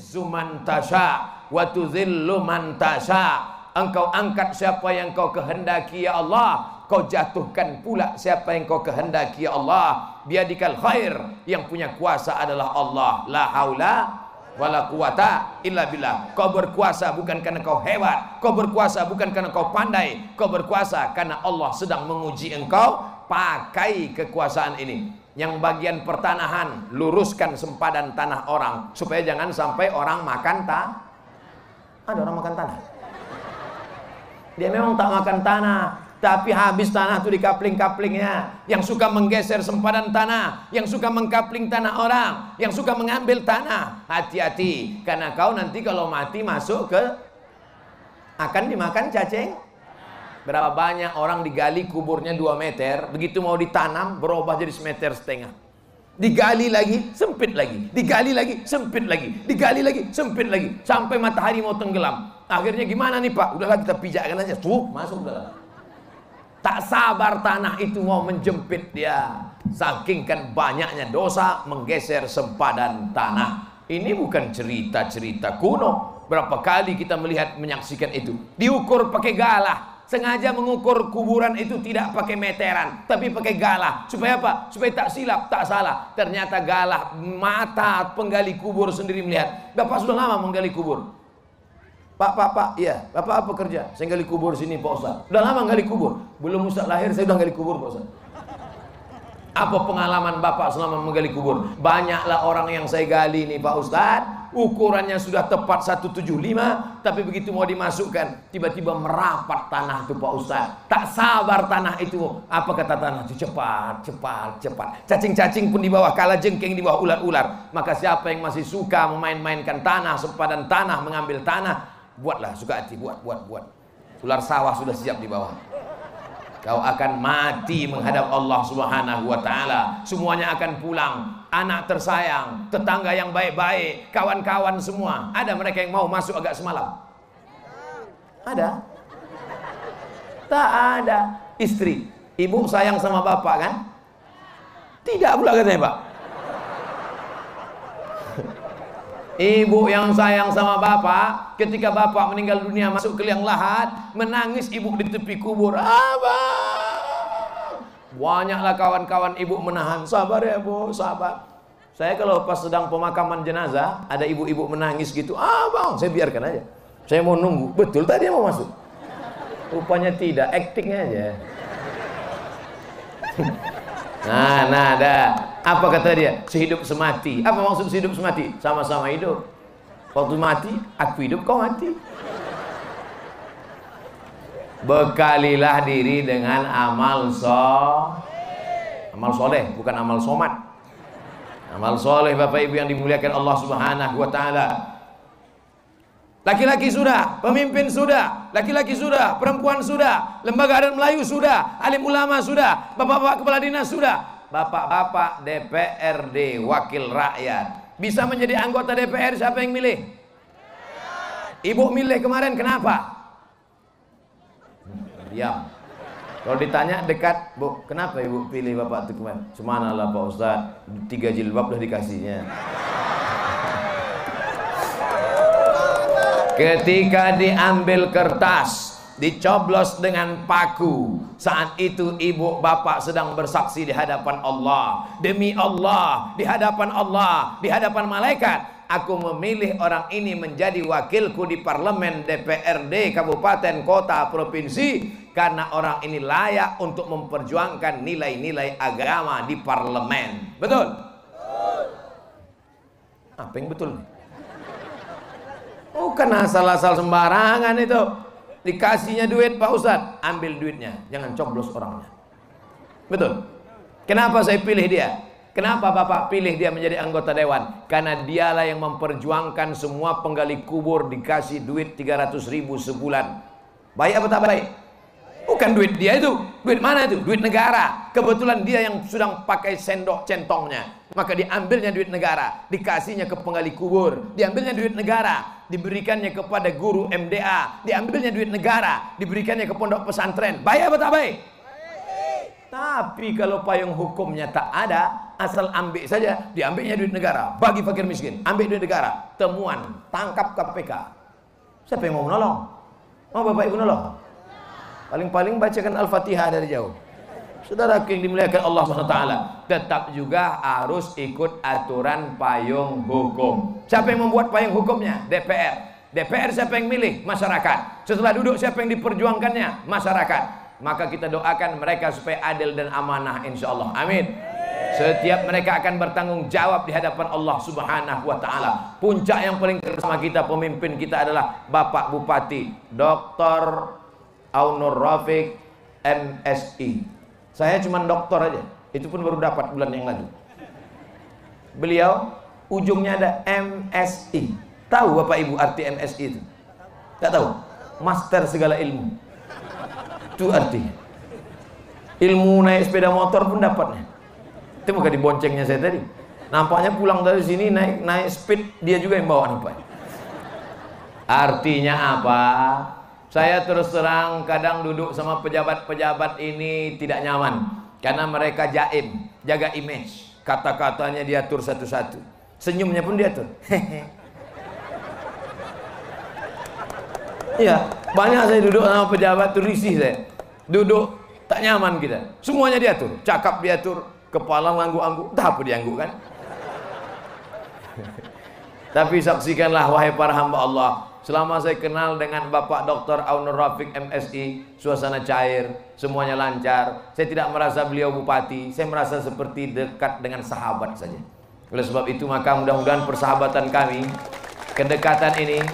tu'izzu man tasya wa tudhillu man tasya. Engkau angkat siapa yang kau kehendaki ya Allah, kau jatuhkan pula siapa yang kau kehendaki ya Allah. Biadikal khair, yang punya kuasa adalah Allah. La haula wala quwata illa billah. Kau berkuasa bukan karena kau hebat, kau berkuasa bukan karena kau pandai, kau berkuasa karena Allah sedang menguji engkau. Pakai kekuasaan ini. Yang bagian pertanahan, luruskan sempadan tanah orang supaya jangan sampai orang makan Ada orang makan tanah. Dia memang tak makan tanah, tapi habis tanah itu di kapling-kaplingnya. Yang suka menggeser sempadan tanah, yang suka mengkapling tanah orang, yang suka mengambil tanah. Hati-hati, karena kau nanti kalau mati masuk ke akan dimakan cacing. Berapa banyak orang digali kuburnya 2 meter, begitu mau ditanam berubah jadi 1,5 meter. Digali lagi, sempit lagi, digali lagi, sempit lagi, digali lagi, sempit lagi, sampai matahari mau tenggelam. Akhirnya gimana nih Pak? Udahlah kita pijakkan aja, masuk udahlah. Tak sabar tanah itu mau menjepit dia. Saking kan banyaknya dosa menggeser sempadan tanah. Ini bukan cerita-cerita kuno. Berapa kali kita melihat menyaksikan itu. Diukur pakai galah. Sengaja mengukur kuburan itu tidak pakai meteran, tapi pakai galah. Supaya apa? Supaya tak silap, tak salah. Ternyata galah, mata penggali kubur sendiri melihat. Bapak sudah lama menggali kubur. Pak, iya. Bapak apa kerja? Saya gali kubur sini Pak Ustaz. Udah lama gali kubur? Belum Ustaz lahir saya udah gali kubur Pak Ustaz. Apa pengalaman Bapak selama menggali kubur? Banyaklah orang yang saya gali nih Pak Ustaz. Ukurannya sudah tepat 175, tapi begitu mau dimasukkan tiba-tiba merapat tanah itu Pak Ustaz. Tak sabar tanah itu. Apa kata tanah itu? Cepat. Cacing-cacing pun di bawah, kalajengking di bawah ular-ular. Maka siapa yang masih suka memain-mainkan tanah, sempadan tanah, mengambil tanah, buatlah, suka hati, buat. Ular sawah sudah siap di bawah. Kau akan mati menghadap Allah Subhanahu wa ta'ala. Semuanya akan pulang. Anak tersayang, tetangga yang baik-baik, kawan-kawan semua. Ada mereka yang mau masuk agak semalam? Ada? Tak ada. Istri, ibu sayang sama bapak kan? Tidak pula katanya Pak. Ibu yang sayang sama bapak, ketika bapak meninggal dunia masuk ke liang lahat, menangis ibu di tepi kubur. Abang, banyaklah kawan-kawan ibu menahan. Sabar ya Bu, sabar. Saya kalau pas sedang pemakaman jenazah, ada ibu-ibu menangis gitu. Abang, saya biarkan aja. Saya mau nunggu. Betul tadi mau masuk. Rupanya tidak, actingnya aja. Nah, ada. Apa kata dia? Sehidup semati. Apa maksud sehidup semati? Sama-sama hidup. Waktu mati, aku hidup, kau mati. Bekalilah diri dengan amal soleh, bukan amal somat. Amal soleh Bapak Ibu yang dimuliakan Allah Subhanahu wa ta'ala. Laki-laki sudah, pemimpin sudah, laki-laki sudah, perempuan sudah, lembaga adat Melayu sudah, alim ulama sudah, bapak-bapak kepala dinas sudah. Bapak-bapak DPRD wakil rakyat bisa menjadi anggota DPR. Siapa yang milih? Ibu milih kemarin, kenapa? Diam. Kalau ditanya dekat, Bu, kenapa ibu pilih bapak itu kemarin? Subhanallah Pak Ustaz, 3 jilbab udah dikasihnya. Ketika diambil kertas, dicoblos dengan paku, saat itu ibu bapak sedang bersaksi di hadapan Allah. Demi Allah, di hadapan Allah, di hadapan malaikat, aku memilih orang ini menjadi wakilku di parlemen, DPRD, kabupaten, kota, provinsi, karena orang ini layak untuk memperjuangkan nilai-nilai agama di parlemen. Betul? Apa yang betul? Bukan asal-asal sembarangan itu. Dikasihnya duit Pak Ustadz, ambil duitnya, jangan coblos orangnya. Betul? Kenapa saya pilih dia? Kenapa Bapak pilih dia menjadi anggota dewan? Karena dialah yang memperjuangkan semua penggali kubur dikasih duit 300.000 sebulan. Baik apa tak baik? Bukan duit dia itu. Duit mana itu? Duit negara. Kebetulan dia yang sedang pakai sendok centongnya. Maka diambilnya duit negara, dikasihnya ke penggali kubur. Diambilnya duit negara, diberikannya kepada guru MDA. Diambilnya duit negara, diberikannya ke pondok pesantren. Baik apa tak baik? Tapi kalau payung hukumnya tak ada, asal ambil saja, diambilnya duit negara, bagi fakir miskin, ambil duit negara, temuan, tangkap KPK. Siapa yang mau menolong? Mau Bapak Ibu nolong? Paling-paling bacakan Al-Fatihah dari jauh. Saudara yang dimuliakan Allah SWT, tetap juga harus ikut aturan payung hukum. Siapa yang membuat payung hukumnya? DPR. DPR siapa yang milih? Masyarakat. Setelah duduk siapa yang diperjuangkannya? Masyarakat. Maka kita doakan mereka supaya adil dan amanah, insya Allah. Amin. Setiap mereka akan bertanggung jawab di hadapan Allah Subhanahu wa taala. Puncak yang paling bersama kita, pemimpin kita adalah Bapak Bupati Dr. Aunur Rafiq MSI. Saya cuma doktor aja, itu pun baru dapat bulan yang lalu. Beliau ujungnya ada MSI. Tahu Bapak Ibu arti MSI itu? Tak tahu? Master segala ilmu. Itu artinya. Ilmu naik sepeda motor pun dapatnya. Itu bukan diboncengnya saya tadi. Nampaknya pulang dari sini naik speed, dia juga yang bawa nampaknya. Artinya apa? Saya terus terang kadang duduk sama pejabat-pejabat ini tidak nyaman karena mereka jaim, jaga image. Kata-katanya diatur satu-satu. Senyumnya pun diatur. Iya, banyak saya duduk sama pejabat tuh risih saya. Duduk tak nyaman kita. Semuanya diatur, cakap diatur. Kepala ngangguk-angguk, tak apa diangguk kan? Tapi saksikanlah wahai para hamba Allah, selama saya kenal dengan Bapak Dr. Aunur Rafiq MSI, suasana cair, semuanya lancar. Saya tidak merasa beliau bupati, saya merasa seperti dekat dengan sahabat saja. Oleh sebab itu maka mudah-mudahan persahabatan kami, kedekatan ini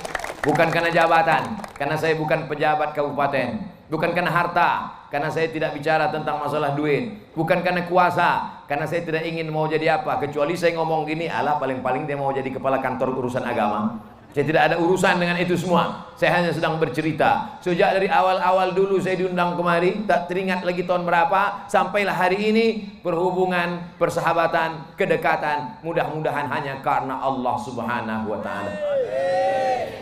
bukan karena jabatan, karena saya bukan pejabat kabupaten, bukan karena harta, karena saya tidak bicara tentang masalah duit, bukan karena kuasa, karena saya tidak ingin mau jadi apa, kecuali saya ngomong gini, alah paling-paling dia mau jadi kepala kantor urusan agama. Saya tidak ada urusan dengan itu semua. Saya hanya sedang bercerita. Sejak dari awal-awal dulu saya diundang kemari, tak teringat lagi tahun berapa, sampailah hari ini, perhubungan, persahabatan, kedekatan, mudah-mudahan hanya karena Allah Subhanahu wa taala.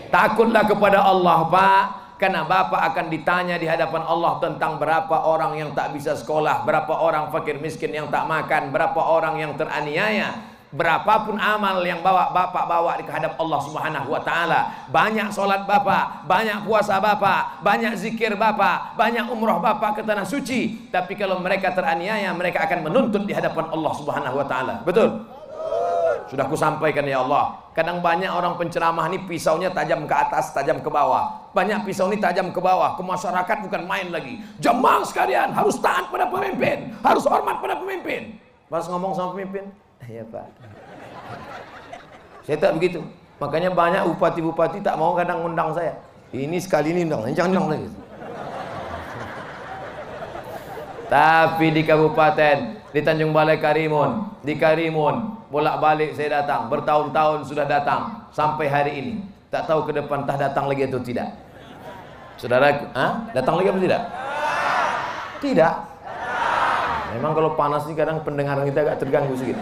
Takutlah kepada Allah, Pak. Karena Bapak akan ditanya di hadapan Allah tentang berapa orang yang tak bisa sekolah, berapa orang fakir miskin yang tak makan, berapa orang yang teraniaya. Berapapun amal yang Bapak bawa di hadap Allah Subhanahu wa taala. Banyak solat Bapak, banyak puasa Bapak, banyak zikir Bapak, banyak umroh Bapak ke tanah suci. Tapi kalau mereka teraniaya, mereka akan menuntut di hadapan Allah Subhanahu wa taala. Betul? Sudah ku sampaikan ya Allah. Kadang banyak orang penceramah ini pisaunya tajam ke atas, tajam ke bawah. Banyak pisau ini tajam ke bawah, ke masyarakat bukan main lagi. Jemaah sekalian harus taat pada pemimpin, harus hormat pada pemimpin. Pas ngomong sama pemimpin, iya Pak. Saya tak begitu. Makanya banyak bupati-bupati tak mau kadang undang saya. Ini sekali ini undang, jangan undang lagi. Tapi di kabupaten, di Tanjung Balai Karimun, di Karimun, bolak-balik saya datang, bertahun-tahun sudah datang sampai hari ini. Tak tahu ke depan tak datang lagi atau tidak. Saudara, datang lagi apa tidak? Tidak. Memang kalau panas ini kadang pendengaran kita agak terganggu sedikit.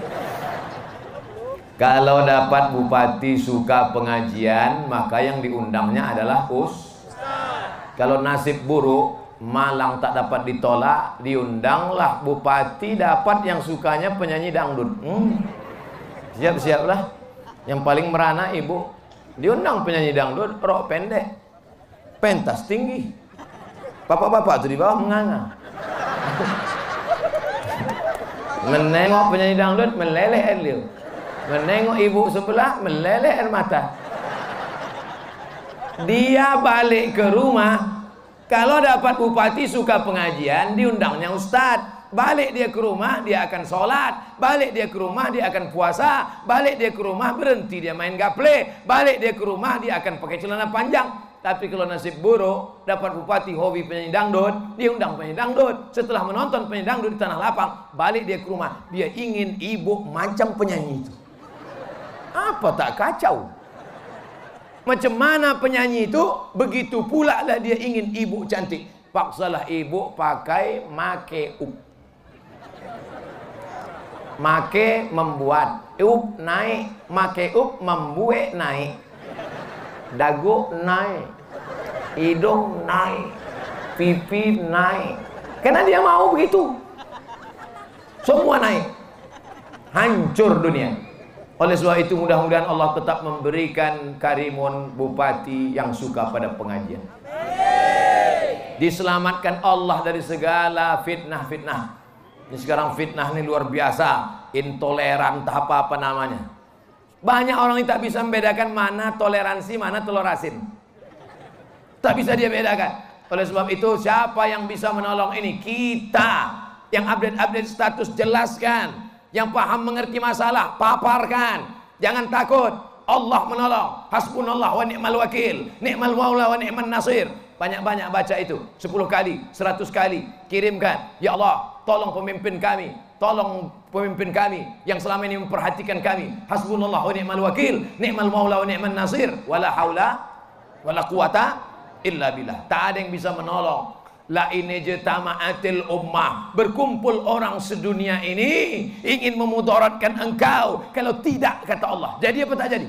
Kalau dapat bupati suka pengajian, maka yang diundangnya adalah Kalau nasib buruk, malang tak dapat ditolak, diundanglah bupati dapat yang sukanya penyanyi dangdut. Siap-siaplah. Yang paling merana ibu, diundang penyanyi dangdut, rok pendek, pentas tinggi. Bapak-bapak tuh di bawah menganga. Menengok penyanyi dangdut meleleh air liur. Menengok ibu sebelah meleleh air mata. Dia balik ke rumah. Kalau dapat bupati suka pengajian, diundangnya ustadz. Balik dia ke rumah, dia akan sholat. Balik dia ke rumah, dia akan puasa. Balik dia ke rumah, berhenti dia main gaple. Balik dia ke rumah, dia akan pakai celana panjang. Tapi kalau nasib buruk, dapat bupati hobi penyanyi dangdut, dia undang penyanyi dangdut. Setelah menonton penyanyi dangdut di Tanah Lapang, balik dia ke rumah, dia ingin ibu macam penyanyi itu. Apa tak kacau? Macam mana penyanyi itu, begitu pula lah dia ingin ibu cantik. Paksalah ibu pakai makeup. Make membuat, up naik, makeup membuat naik. Dagu naik, hidung naik, pipi naik. Karena dia mau begitu. Semua naik. hancur dunia. Oleh sebab itu mudah-mudahan Allah tetap memberikan Karimun bupati yang suka pada pengajian. Diselamatkan Allah dari segala fitnah-fitnah. Ini sekarang fitnah ini luar biasa, intoleran, apa namanya. Banyak orang yang tak bisa membedakan mana toleransi, mana telur asin. Tak bisa dia bedakan. Oleh sebab itu siapa yang bisa menolong ini? Kita yang update status jelaskan. Yang paham mengerti masalah paparkan. Jangan takut, Allah menolong. Hasbunallah wa ni'mal wakil, ni'mal maula wa ni'man nasir. Banyak-banyak baca itu 10 kali, 100 kali. Kirimkan, ya Allah tolong pemimpin kami, tolong pemimpin kami yang selama ini memperhatikan kami. Hasbunallah wa ni'mal wakil, ni'mal maula wa ni'man nasir. Wala haula wala quwata illa billah. Tak ada yang bisa menolong. La ini jama'atil ummah, berkumpul orang sedunia ini ingin memudaratkan engkau. Kalau tidak, kata Allah, jadi apa tak jadi?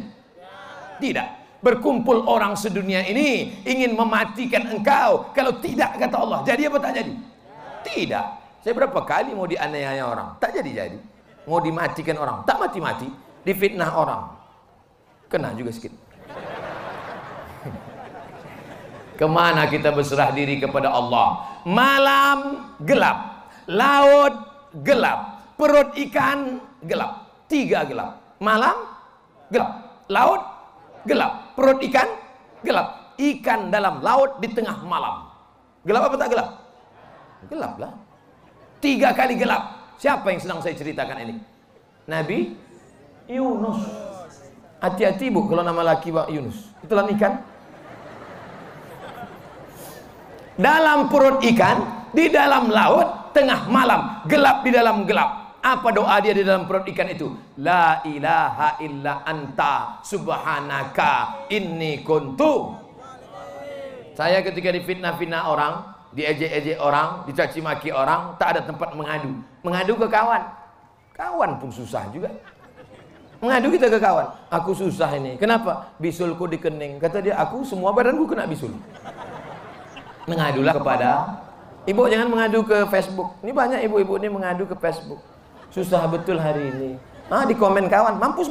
Tidak. Berkumpul orang sedunia ini ingin mematikan engkau. Kalau tidak, kata Allah, jadi apa tak jadi? Tidak. Saya berapa kali mau dianiaya orang, tak jadi-jadi. Mau dimatikan orang, tak mati-mati. Difitnah orang, kena juga sedikit. Kemana kita berserah diri kepada Allah? Malam gelap, laut gelap, perut ikan gelap, 3 gelap. Malam gelap, laut gelap, perut ikan gelap. Ikan dalam laut di tengah malam. Gelap apa tak gelap? Gelap lah. 3 kali gelap. Siapa yang sedang saya ceritakan ini? Nabi Yunus. Hati-hati bu kalau nama laki Pak Yunus. Itulah ikan. Dalam perut ikan, di dalam laut, tengah malam, gelap di dalam gelap. Apa doa dia di dalam perut ikan itu? La ilaha illa anta subhanaka inni kuntu. Saya ketika difitnah-fitnah orang, diejek-ejek orang, dicaci maki orang, tak ada tempat mengadu. Mengadu ke kawan. Kawan pun susah juga. Mengadu kita ke kawan. Aku susah ini. Kenapa? Bisulku di kening. Kata dia, aku semua badanku kena bisul. Mengadulah kepada ibu, jangan mengadu ke Facebook. Ini banyak ibu-ibu ini mengadu ke Facebook. Susah betul hari ini. Di komen kawan, mampus.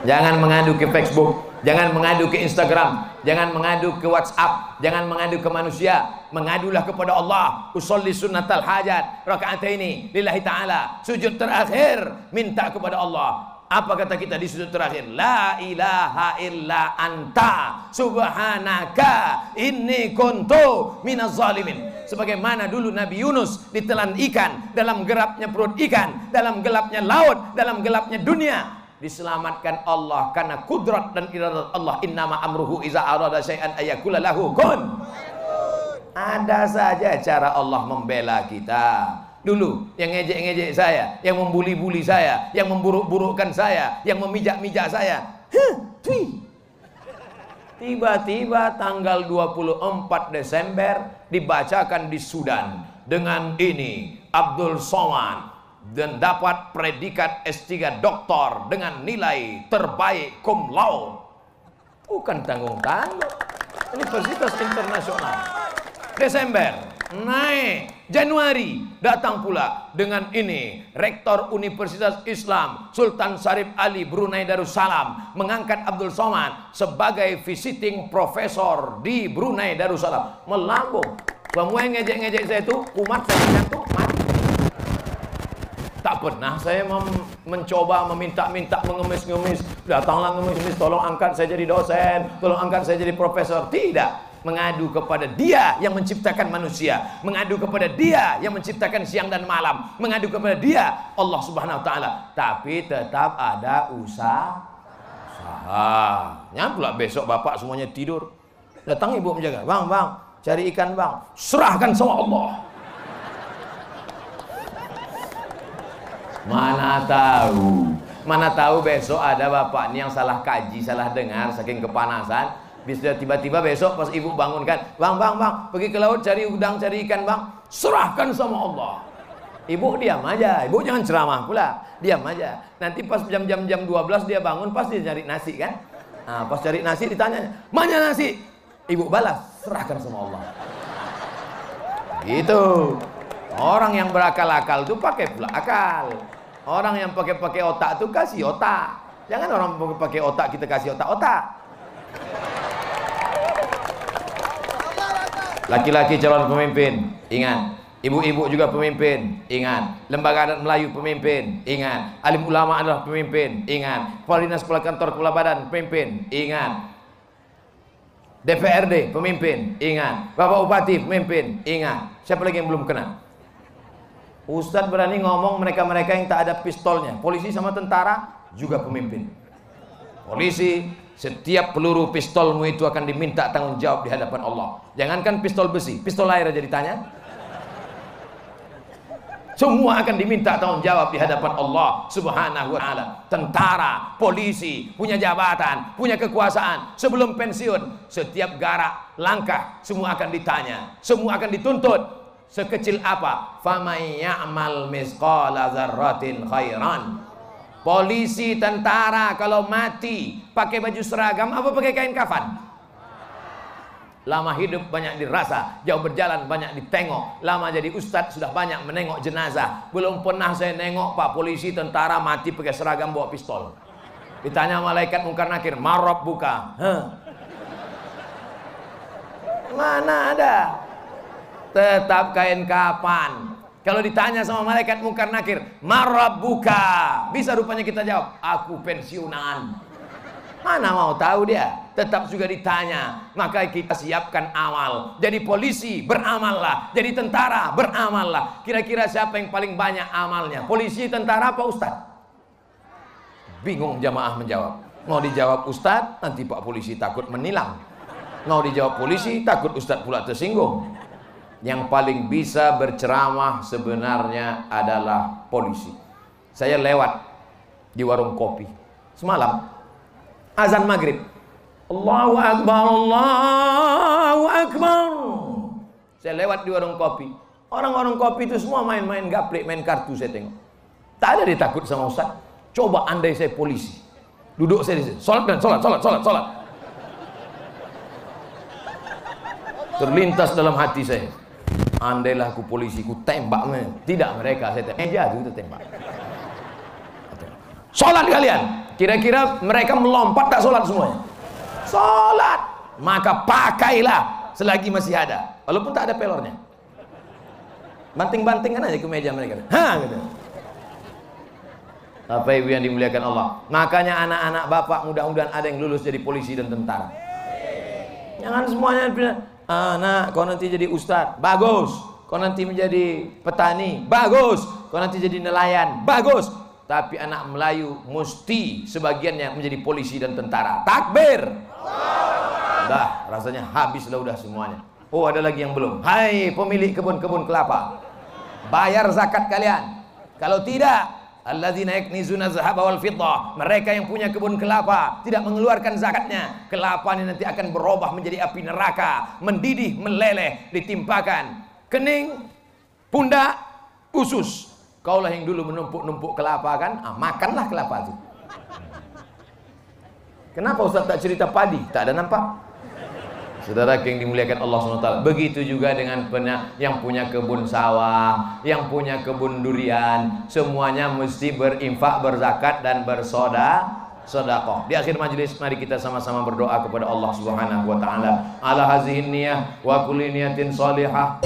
Jangan mengadu ke Facebook, jangan mengadu ke Instagram, jangan mengadu ke WhatsApp, jangan mengadu ke manusia. Mengadulah kepada Allah. Usolli sunnatal hajat, rakaataini lillahi ta'ala. Sujud terakhir minta kepada Allah. Apa kata kita di sudut terakhir? La ilaha illa anta subhanaka inni kuntu minaz zalimin. Sebagaimana dulu Nabi Yunus ditelan ikan, dalam gelapnya perut ikan, dalam gelapnya laut, dalam gelapnya dunia, diselamatkan Allah karena kudrat dan iradat Allah. Innama amruhu iza arada syai'an ayakula lahu kun. Ada saja cara Allah membela kita. Dulu yang ngejek-ngejek saya, yang membuli-buli saya, yang memburuk-burukkan saya, yang memijak-mijak saya, tiba-tiba tanggal 24 Desember dibacakan di Sudan. Dengan ini Abdul Somad dan dapat predikat S3 doktor dengan nilai terbaik cum laude. Bukan tanggung-tanggung, Universitas Internasional. Desember naik, Januari datang pula dengan ini Rektor Universitas Islam Sultan Syarif Ali Brunei Darussalam mengangkat Abdul Somad sebagai visiting profesor di Brunei Darussalam. Melambung. Semua yang ngejek-ngejek saya itu kumat, saya ngantuk mati. Tak pernah saya mencoba meminta-minta, mengemis-ngemis. Datanglah ngemis-ngemis, tolong angkat saya jadi dosen, tolong angkat saya jadi profesor. Tidak. Mengadu kepada Dia yang menciptakan manusia, mengadu kepada Dia yang menciptakan siang dan malam, mengadu kepada Dia Allah Subhanahu wa taala. Tapi tetap ada usaha. Pula besok bapak semuanya tidur. Datang ibu menjaga. Bang, cari ikan bang. Serahkan sama Allah. Mana tahu besok ada bapak ini yang salah kaji, salah dengar saking kepanasan. Bisa tiba-tiba besok pas ibu bangunkan, bang, pergi ke laut cari udang, cari ikan bang, serahkan sama Allah. Ibu diam aja, ibu jangan ceramah pula, diam aja. Nanti pas jam 12 dia bangun, pasti cari nasi kan. Pas cari nasi ditanya, mana nasi? Ibu balas, serahkan sama Allah. Gitu. Orang yang berakal-akal itu pakai pula akal. Orang yang pakai otak itu kasih otak. Jangan orang pakai otak kita kasih otak-otak. Laki-laki calon pemimpin, ingat. Ibu-ibu juga pemimpin, ingat. Lembaga adat Melayu pemimpin, ingat. Alim ulama adalah pemimpin, ingat. Kepala dinas, kepala kantor, kepala badan pemimpin, ingat. DPRD pemimpin, ingat. Bapak Bupati pemimpin, ingat. Siapa lagi yang belum kenal? Ustadz berani ngomong mereka-mereka yang tak ada pistolnya. Polisi sama tentara juga pemimpin. Polisi, setiap peluru pistolmu itu akan diminta tanggung jawab di hadapan Allah. Jangankan pistol besi, pistol air aja ditanya. Semua akan diminta tanggung jawab di hadapan Allah Subhanahu wa ta'ala. Tentara, polisi, punya jabatan, punya kekuasaan. Sebelum pensiun, setiap garak, langkah, semua akan ditanya. Semua akan dituntut. Sekecil apa? Faman ya'mal misqala dzarratin khairan. Polisi, tentara kalau mati pakai baju seragam apa pakai kain kafan? Lama hidup banyak dirasa, jauh berjalan banyak ditengok. Lama jadi ustadz sudah banyak menengok jenazah. Belum pernah saya nengok Pak polisi tentara mati pakai seragam bawa pistol. Ditanya malaikat mungkar nakir, marab buka. Mana ada? Tetap kain kafan. Kalau ditanya sama malaikat mungkar nakir, marab buka, bisa rupanya kita jawab, aku pensiunan. Mana mau tahu dia? Tetap juga ditanya. Maka kita siapkan amal. Jadi polisi, beramallah. Jadi tentara, beramallah. Kira-kira siapa yang paling banyak amalnya? Polisi, tentara, apa ustadz? Bingung jamaah menjawab. Mau dijawab ustadz, nanti Pak polisi takut menilang. Mau dijawab polisi, takut ustadz pula tersinggung. Yang paling bisa berceramah sebenarnya adalah polisi. Saya lewat di warung kopi semalam, azan maghrib, Allahu Akbar, Allahu Akbar. Saya lewat di warung kopi, orang-orang kopi itu semua main-main gaplek, main kartu. Saya tengok, tak ada dia takut sama ustaz. Coba andai saya polisi, duduk saya di sini, sholat. Terlintas dalam hati saya, andailah aku polisi, ku tembak. Tidak, mereka saya tembak, meja itu tembak. Sholat kalian. Kira-kira mereka melompat tak sholat semuanya? Sholat. Maka pakailah selagi masih ada, walaupun tak ada pelornya. Banting-bantingkan aja ke meja mereka. Gitu. Bapak ibu yang dimuliakan Allah, makanya anak-anak bapak mudah-mudahan ada yang lulus jadi polisi dan tentara. Jangan semuanya bilang, anak kau nanti jadi ustadz, bagus. Kau nanti menjadi petani, bagus. Kau nanti jadi nelayan, bagus. Tapi anak Melayu mesti sebagiannya menjadi polisi dan tentara. Takbir. Dah, rasanya habislah udah semuanya. Oh, ada lagi yang belum. Hai pemilik kebun-kebun kelapa, bayar zakat kalian. Kalau tidak, alladzina yaknizuna dzahaba wal fiddah, mereka yang punya kebun kelapa tidak mengeluarkan zakatnya, kelapanya nanti akan berubah menjadi api neraka, mendidih, meleleh, ditimpakan kening, pundak, usus. Kaulah yang dulu menumpuk-numpuk kelapa kan, makanlah kelapa itu. Kenapa Ustaz tak cerita padi? Tak ada nampak. Saudara yang dimuliakan Allah SWT, begitu juga dengan yang punya kebun sawah, yang punya kebun durian, semuanya mesti berinfak, berzakat dan bersedekah. Di akhir majelis mari kita sama-sama berdoa kepada Allah Subhanahu wa taala. Ala hazihin niyah wa kulli niyatin shalihah.